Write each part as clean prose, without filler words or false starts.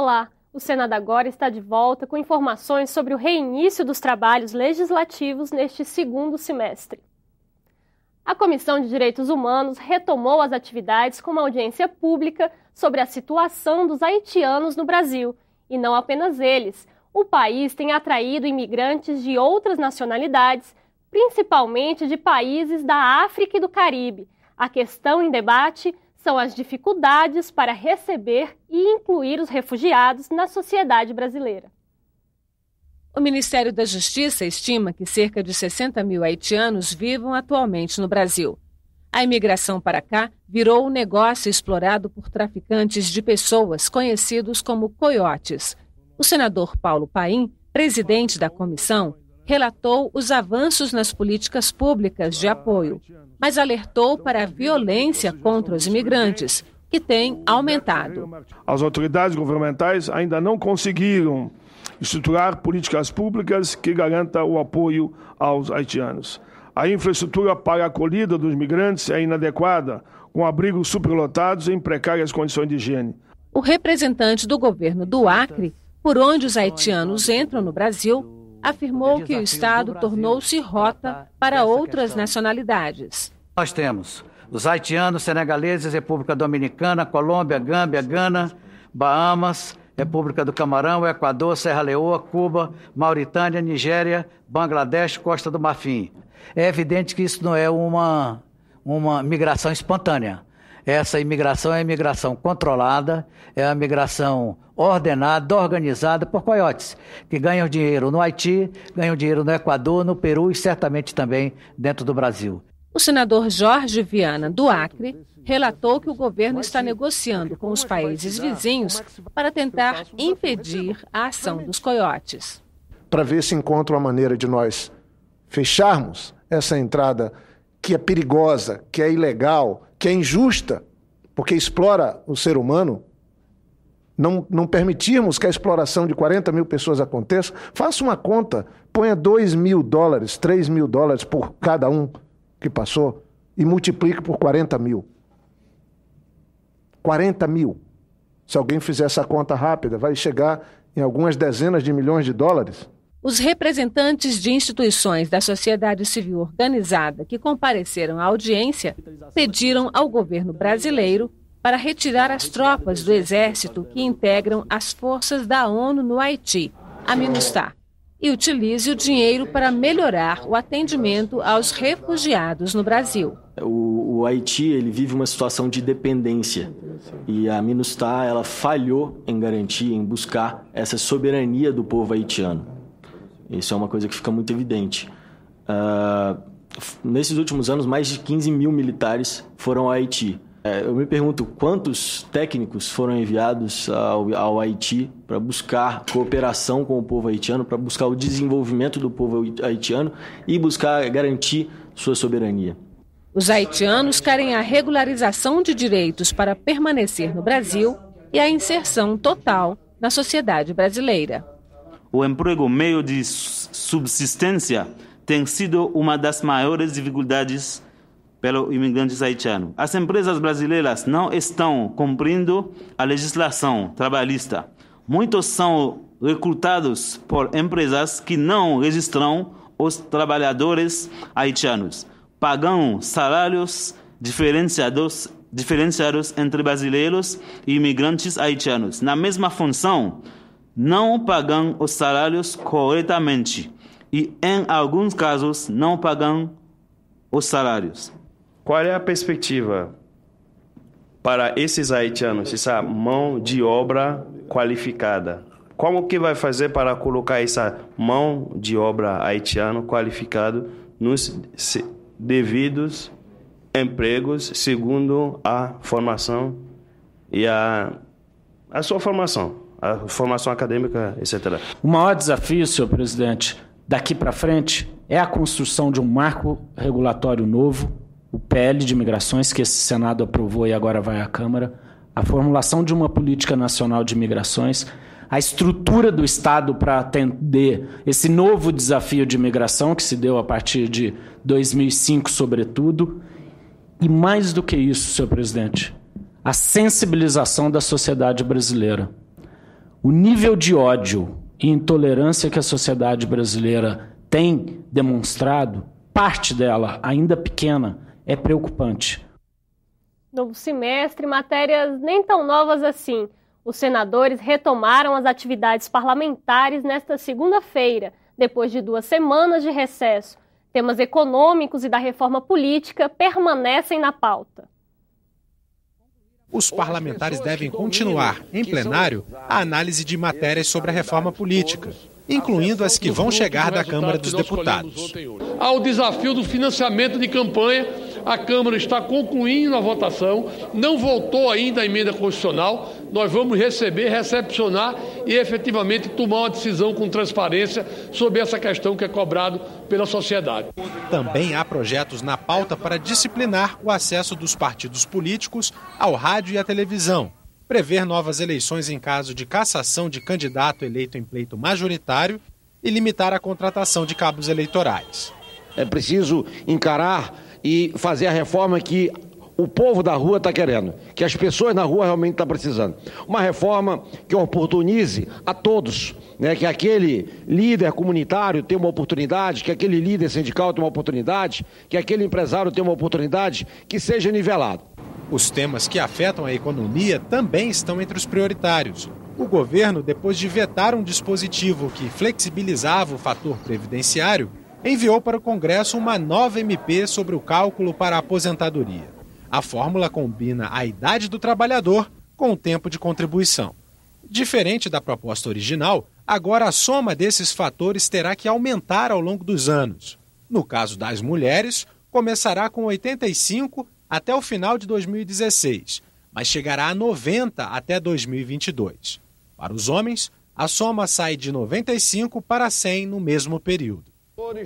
Olá, o Senado Agora está de volta com informações sobre o reinício dos trabalhos legislativos neste segundo semestre. A Comissão de Direitos Humanos retomou as atividades com uma audiência pública sobre a situação dos haitianos no Brasil. E não apenas eles. O país tem atraído imigrantes de outras nacionalidades, principalmente de países da África e do Caribe. A questão em debate são as dificuldades para receber e incluir os refugiados na sociedade brasileira. O Ministério da Justiça estima que cerca de 60 mil haitianos vivam atualmente no Brasil. A imigração para cá virou um negócio explorado por traficantes de pessoas conhecidos como coiotes. O senador Paulo Paim, presidente da comissão, relatou os avanços nas políticas públicas de apoio, mas alertou para a violência contra os imigrantes, que tem aumentado. As autoridades governamentais ainda não conseguiram estruturar políticas públicas que garantam o apoio aos haitianos. A infraestrutura para a acolhida dos migrantes é inadequada, com abrigos superlotados em precárias condições de higiene. O representante do governo do Acre, por onde os haitianos entram no Brasil, afirmou que o Estado tornou-se rota para outras nacionalidades. Nós temos os haitianos, senegaleses, República Dominicana, Colômbia, Gâmbia, Gana, Bahamas, República do Camarão, Equador, Serra Leoa, Cuba, Mauritânia, Nigéria, Bangladesh, Costa do Marfim. É evidente que isso não é uma migração espontânea. Essa imigração é imigração controlada, é uma migração ordenada, organizada por coiotes, que ganham dinheiro no Haiti, ganham dinheiro no Equador, no Peru e certamente também dentro do Brasil. O senador Jorge Viana, do Acre, relatou que o governo está negociando com os países vizinhos para tentar impedir a ação dos coiotes. Para ver se encontra uma maneira de nós fecharmos essa entrada que é perigosa, que é ilegal, que é injusta, porque explora o ser humano, não permitirmos que a exploração de 40 mil pessoas aconteça. Faça uma conta, ponha $2.000, $3.000 por cada um que passou e multiplique por 40 mil. 40 mil. Se alguém fizer essa conta rápida, vai chegar em algumas dezenas de milhões de dólares. Os representantes de instituições da sociedade civil organizada que compareceram à audiência pediram ao governo brasileiro para retirar as tropas do Exército que integram as forças da ONU no Haiti, a MINUSTAH, e utilize o dinheiro para melhorar o atendimento aos refugiados no Brasil. O Haiti ele vive uma situação de dependência e a MINUSTAH ela falhou em garantir, em buscar essa soberania do povo haitiano. Isso é uma coisa que fica muito evidente. Nesses últimos anos, mais de 15 mil militares foram ao Haiti. Eu me pergunto quantos técnicos foram enviados ao Haiti para buscar cooperação com o povo haitiano, para buscar o desenvolvimento do povo haitiano e buscar garantir sua soberania. Os haitianos querem a regularização de direitos para permanecer no Brasil e a inserção total na sociedade brasileira. O emprego meio de subsistência tem sido uma das maiores dificuldades pelos imigrantes haitianos. As empresas brasileiras não estão cumprindo a legislação trabalhista. Muitos são recrutados por empresas que não registram os trabalhadores haitianos, pagam salários diferenciados entre brasileiros e imigrantes haitianos. Na mesma função, não pagam os salários corretamente e, em alguns casos, não pagam os salários. Qual é a perspectiva para esses haitianos, essa mão de obra qualificada? Como que vai fazer para colocar essa mão de obra haitiana qualificada nos devidos empregos segundo a formação e a sua formação, a formação acadêmica, etc. O maior desafio, senhor presidente, daqui para frente é a construção de um marco regulatório novo, o PL de Migrações, que esse Senado aprovou e agora vai à Câmara, a formulação de uma política nacional de migrações, a estrutura do Estado para atender esse novo desafio de migração que se deu a partir de 2005, sobretudo, e mais do que isso, senhor presidente, a sensibilização da sociedade brasileira. O nível de ódio e intolerância que a sociedade brasileira tem demonstrado, parte dela, ainda pequena, é preocupante. Novo semestre, matérias nem tão novas assim. Os senadores retomaram as atividades parlamentares nesta segunda-feira, depois de 2 semanas de recesso. Temas econômicos e da reforma política permanecem na pauta. Os parlamentares devem continuar, em plenário, a análise de matérias sobre a reforma política, incluindo as que vão chegar da Câmara dos Deputados. Há o desafio do financiamento de campanha. A Câmara está concluindo a votação, não votou ainda a emenda constitucional. Nós vamos recepcionar e efetivamente tomar uma decisão com transparência sobre essa questão que é cobrado pela sociedade. Também há projetos na pauta para disciplinar o acesso dos partidos políticos ao rádio e à televisão, prever novas eleições em caso de cassação de candidato eleito em pleito majoritário e limitar a contratação de cabos eleitorais. É preciso encarar e fazer a reforma que o povo da rua está querendo, que as pessoas na rua realmente estão precisando. Uma reforma que oportunize a todos, né? Que aquele líder comunitário tenha uma oportunidade, que aquele líder sindical tenha uma oportunidade, que aquele empresário tenha uma oportunidade, que seja nivelado. Os temas que afetam a economia também estão entre os prioritários. O governo, depois de vetar um dispositivo que flexibilizava o fator previdenciário, enviou para o Congresso uma nova MP sobre o cálculo para a aposentadoria. A fórmula combina a idade do trabalhador com o tempo de contribuição. Diferente da proposta original, agora a soma desses fatores terá que aumentar ao longo dos anos. No caso das mulheres, começará com 85 até o final de 2016, mas chegará a 90 até 2022. Para os homens, a soma sai de 95 para 100 no mesmo período.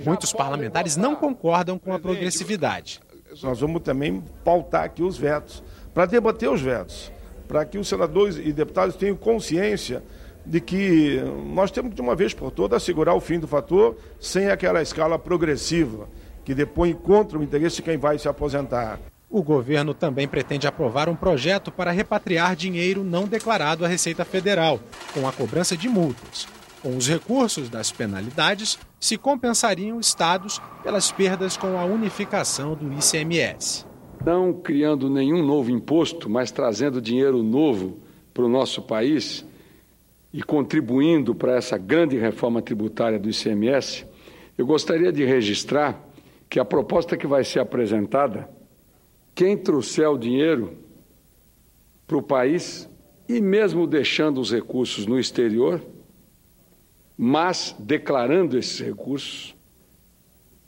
Muitos parlamentares não concordam com a progressividade. Nós vamos também pautar aqui os vetos, para debater os vetos, para que os senadores e deputados tenham consciência de que nós temos que, de uma vez por todas, assegurar o fim do fator sem aquela escala progressiva, que depõe contra o interesse de quem vai se aposentar. O governo também pretende aprovar um projeto para repatriar dinheiro não declarado à Receita Federal, com a cobrança de multas. Com os recursos das penalidades, se compensariam estados pelas perdas com a unificação do ICMS. Não criando nenhum novo imposto, mas trazendo dinheiro novo para o nosso país e contribuindo para essa grande reforma tributária do ICMS, eu gostaria de registrar que a proposta que vai ser apresentada, quem trouxer o dinheiro para o país e mesmo deixando os recursos no exterior, mas declarando esses recursos,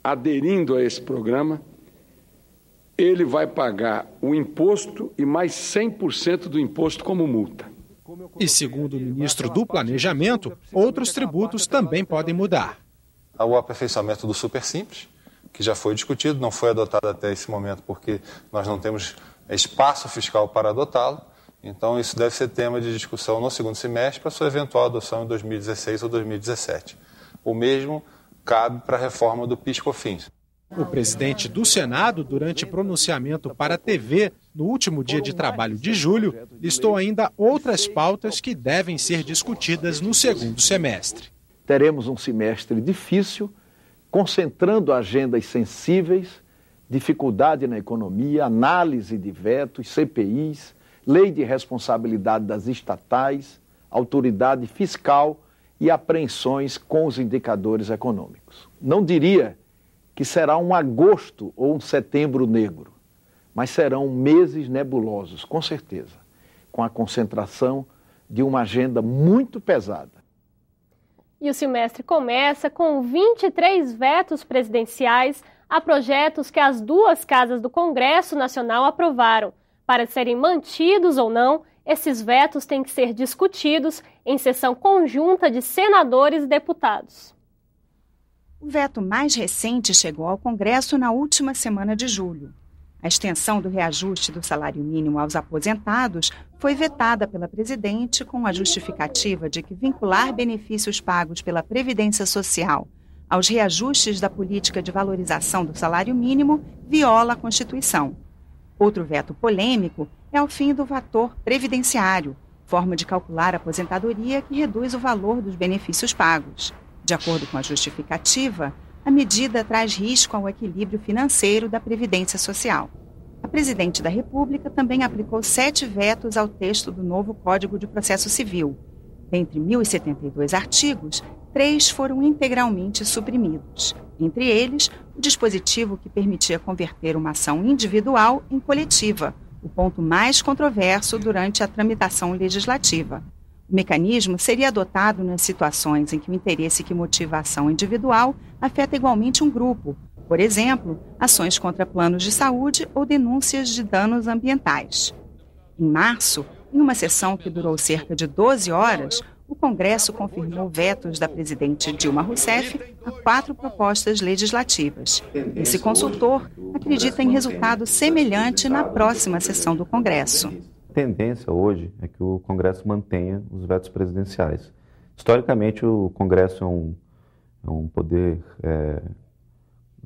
aderindo a esse programa, ele vai pagar o imposto e mais 100% do imposto como multa. E segundo o ministro do Planejamento, outros tributos também podem mudar. O aperfeiçoamento do Super Simples, que já foi discutido, não foi adotado até esse momento porque nós não temos espaço fiscal para adotá-lo. Então, isso deve ser tema de discussão no segundo semestre para sua eventual adoção em 2016 ou 2017. O mesmo cabe para a reforma do PIS/COFINS. O presidente do Senado, durante pronunciamento para a TV, no último dia de trabalho de julho, listou ainda outras pautas que devem ser discutidas no segundo semestre. Teremos um semestre difícil, concentrando agendas sensíveis, dificuldade na economia, análise de vetos, CPIs, lei de responsabilidade das estatais, autoridade fiscal e apreensões com os indicadores econômicos. Não diria que será um agosto ou um setembro negro, mas serão meses nebulosos, com certeza, com a concentração de uma agenda muito pesada. E o semestre começa com 23 vetos presidenciais a projetos que as 2 casas do Congresso Nacional aprovaram. Para serem mantidos ou não, esses vetos têm que ser discutidos em sessão conjunta de senadores e deputados. O veto mais recente chegou ao Congresso na última semana de julho. A extensão do reajuste do salário mínimo aos aposentados foi vetada pela presidente com a justificativa de que vincular benefícios pagos pela Previdência Social aos reajustes da política de valorização do salário mínimo viola a Constituição. Outro veto polêmico é o fim do fator previdenciário, forma de calcular a aposentadoria que reduz o valor dos benefícios pagos. De acordo com a justificativa, a medida traz risco ao equilíbrio financeiro da Previdência Social. A presidente da República também aplicou 7 vetos ao texto do novo Código de Processo Civil. Dentre 1.072 artigos, 3 foram integralmente suprimidos. Entre eles, o dispositivo que permitia converter uma ação individual em coletiva, o ponto mais controverso durante a tramitação legislativa. O mecanismo seria adotado nas situações em que o interesse que motiva a ação individual afeta igualmente um grupo, por exemplo, ações contra planos de saúde ou denúncias de danos ambientais. Em março, em uma sessão que durou cerca de 12 horas, o Congresso confirmou vetos da presidente Dilma Rousseff a 4 propostas legislativas. Esse consultor acredita em resultado semelhante na próxima sessão do Congresso. A tendência hoje é que o Congresso mantenha os vetos presidenciais. Historicamente, o Congresso é um poder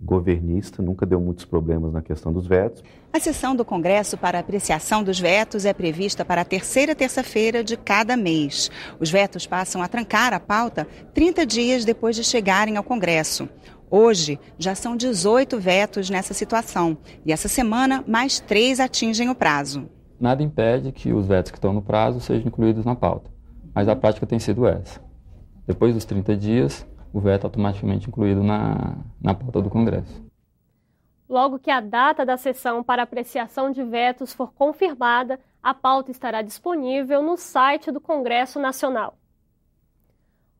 governista, nunca deu muitos problemas na questão dos vetos. A sessão do Congresso para apreciação dos vetos é prevista para a terceira terça-feira de cada mês. Os vetos passam a trancar a pauta 30 dias depois de chegarem ao Congresso. Hoje, já são 18 vetos nessa situação e essa semana mais 3 atingem o prazo. Nada impede que os vetos que estão no prazo sejam incluídos na pauta, mas a prática tem sido essa. Depois dos 30 dias, o veto é automaticamente incluído na pauta do Congresso. Logo que a data da sessão para apreciação de vetos for confirmada, a pauta estará disponível no site do Congresso Nacional.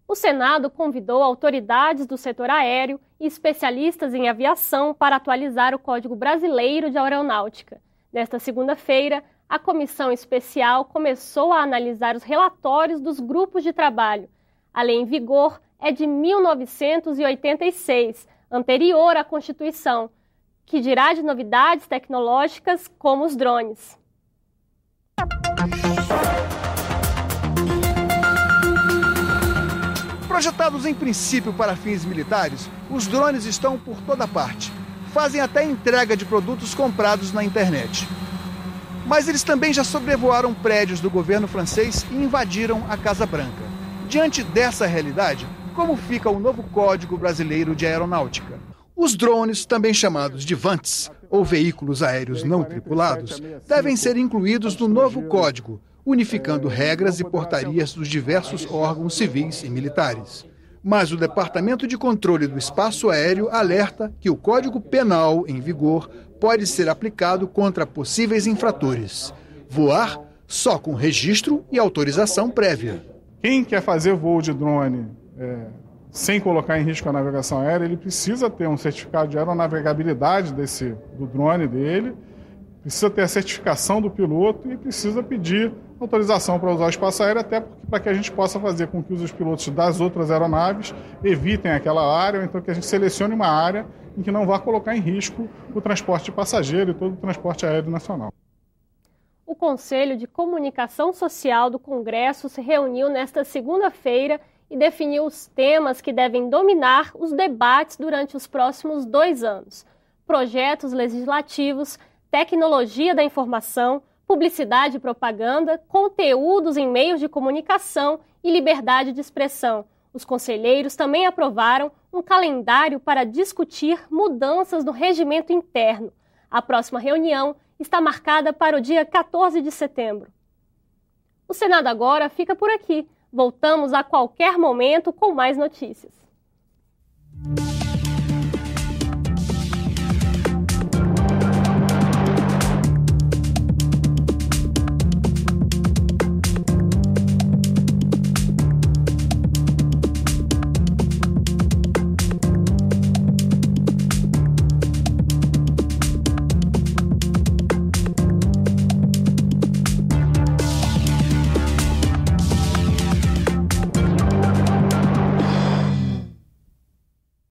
O Senado convidou autoridades do setor aéreo e especialistas em aviação para atualizar o Código Brasileiro de Aeronáutica. Nesta segunda-feira, a comissão especial começou a analisar os relatórios dos grupos de trabalho. A lei em vigor é de 1986, anterior à Constituição, que dirá de novidades tecnológicas como os drones. Projetados em princípio para fins militares, os drones estão por toda parte. Fazem até entrega de produtos comprados na internet. Mas eles também já sobrevoaram prédios do governo francês e invadiram a Casa Branca. Diante dessa realidade, como fica o novo Código Brasileiro de Aeronáutica? Os drones, também chamados de VANTs, ou veículos aéreos não tripulados, devem ser incluídos no novo código, unificando regras e portarias dos diversos órgãos civis e militares. Mas o Departamento de Controle do Espaço Aéreo alerta que o Código Penal em vigor pode ser aplicado contra possíveis infratores. Voar só com registro e autorização prévia. Quem quer fazer voo de drone sem colocar em risco a navegação aérea, ele precisa ter um certificado de aeronavegabilidade do drone dele, precisa ter a certificação do piloto e precisa pedir autorização para usar o espaço aéreo, até para que a gente possa fazer com que os pilotos das outras aeronaves evitem aquela área, ou então que a gente selecione uma área em que não vá colocar em risco o transporte de passageiro e todo o transporte aéreo nacional. O Conselho de Comunicação Social do Congresso se reuniu nesta segunda-feira e definiu os temas que devem dominar os debates durante os próximos 2 anos: projetos legislativos, tecnologia da informação, publicidade e propaganda, conteúdos em meios de comunicação e liberdade de expressão. Os conselheiros também aprovaram um calendário para discutir mudanças no regimento interno. A próxima reunião está marcada para o dia 14 de setembro. O Senado agora fica por aqui. Voltamos a qualquer momento com mais notícias.